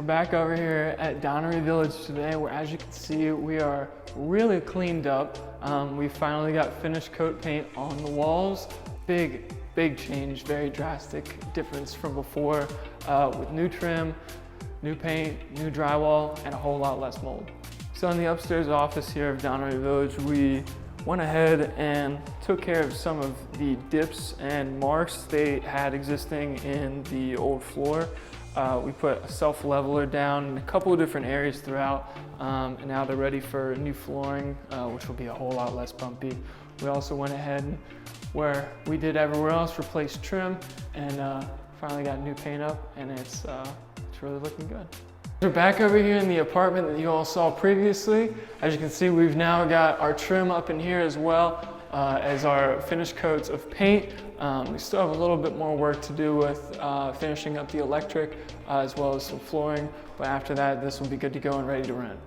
We're back over here at Donaree Village today, where as you can see, we are really cleaned up. We finally got finished coat paint on the walls. Big change, very drastic difference from before, with new trim, new paint, new drywall, and a whole lot less mold. So in the upstairs office here of Donaree Village, we went ahead and took care of some of the dips and marks they had existing in the old floor. We put a self-leveler down in a couple of different areas throughout, and now they're ready for new flooring, which will be a whole lot less bumpy. We also went ahead and, where we did everywhere else, replaced trim, and finally got new paint up, and it's really looking good. We're back over here in the apartment that you all saw previously. As you can see, we've now got our trim up in here as well as our finished coats of paint. We still have a little bit more work to do with finishing up the electric as well as some flooring, but after that, this will be good to go and ready to rent.